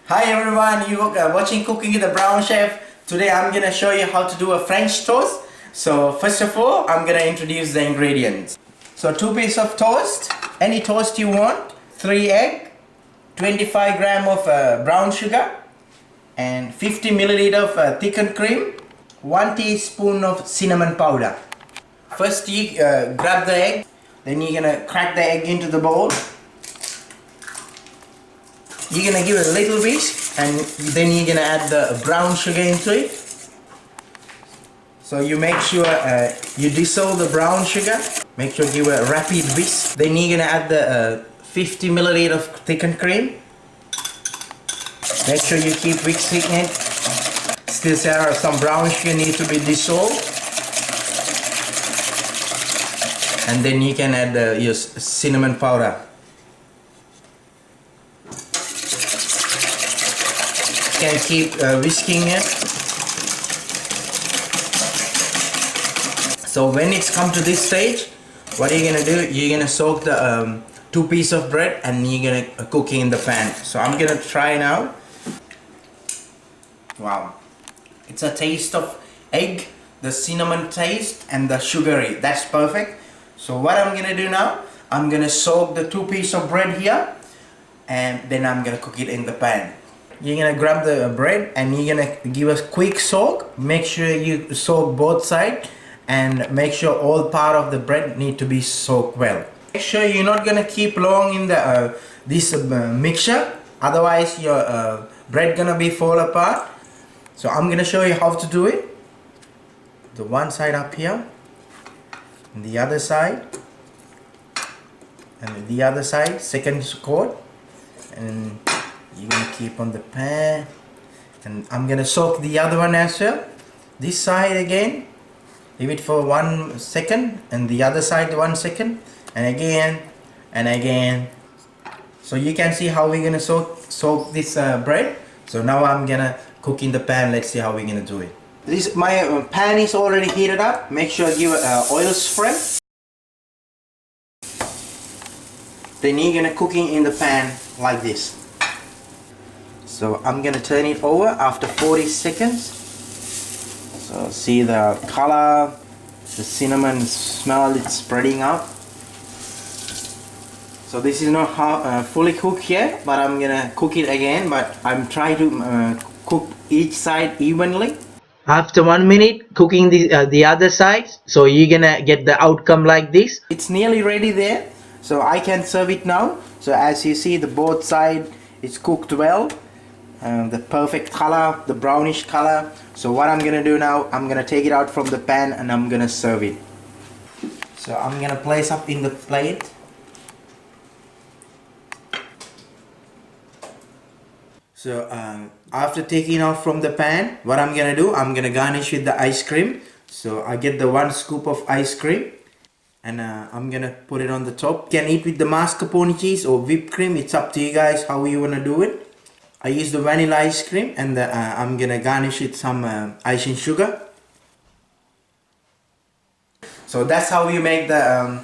Hi everyone, you are watching Cooking with the Brown Chef. Today I'm gonna show you how to do a French toast. So first of all, I'm gonna introduce the ingredients. So 2 pieces of toast, any toast you want, 3 egg, 25 gram of brown sugar, and 50 milliliter of thickened cream, 1 teaspoon of cinnamon powder. First you grab the egg, then you're gonna crack the egg into the bowl. You're gonna give it a little whisk, and then you're gonna add the brown sugar into it. So you make sure you dissolve the brown sugar. Make sure you give it a rapid whisk. Then you're gonna add the 50 milliliter of thickened cream. Make sure you keep whisking it. Still there are some brown sugar need to be dissolved. And then you can add your cinnamon powder. You can keep whisking it. So when it's come to this stage, what you're gonna do, you're gonna soak the 2 pieces of bread and you're gonna cook it in the pan. So I'm gonna try now. Wow, it's a taste of egg, the cinnamon taste and the sugary. That's perfect. So what I'm gonna do now, I'm gonna soak the 2 pieces of bread here and then I'm gonna cook it in the pan. You're gonna grab the bread and you're gonna give a quick soak. Make sure you soak both sides and make sure all part of the bread need to be soaked well. Make sure you're not gonna keep long in the this mixture, otherwise your bread gonna be fall apart. So I'm gonna show you how to do it. The one side up here, and the other side, and the other side, second coat, and you're gonna keep on the pan. And I'm gonna soak the other one as well. This side again, leave it for 1 second, and the other side 1 second, and again and again. So you can see how we're gonna soak this bread. So now I'm gonna cook in the pan. Let's see how we're gonna do it. This my pan is already heated up. Make sure you give oil spray. Then you're gonna cook it in the pan like this. So I'm gonna turn it over after 40 seconds. So see the color, the cinnamon smell, it's spreading out. So this is not fully cooked yet, but I'm gonna cook it again. But I'm trying to cook each side evenly. After 1 minute cooking the other side, so you're gonna get the outcome like this. It's nearly ready there, so I can serve it now. So as you see, the both side is cooked well. The perfect color, the brownish color. So what I'm gonna do now, I'm gonna take it out from the pan and I'm gonna serve it. So I'm gonna place up in the plate. So after taking out from the pan, what I'm gonna do, I'm gonna garnish with the ice cream. So I get the 1 scoop of ice cream and I'm gonna put it on the top. You can eat with the mascarpone cheese or whipped cream. It's up to you guys how you wanna do it. I use the vanilla ice cream and I'm gonna garnish it some icing sugar. So that's how you make the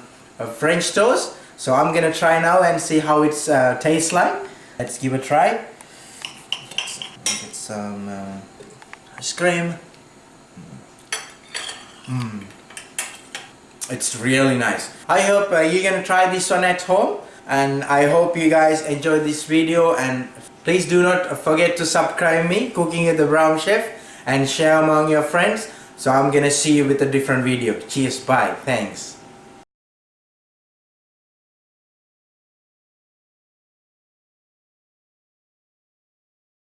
French toast. So I'm gonna try now and see how it tastes like. Let's give it a try. Get some ice cream. It's really nice. I hope you're gonna try this one at home, and I hope you guys enjoyed this video, and please do not forget to subscribe me, Cooking with the Brown Chef, and share among your friends. So I'm gonna see you with a different video. Cheers, bye, thanks.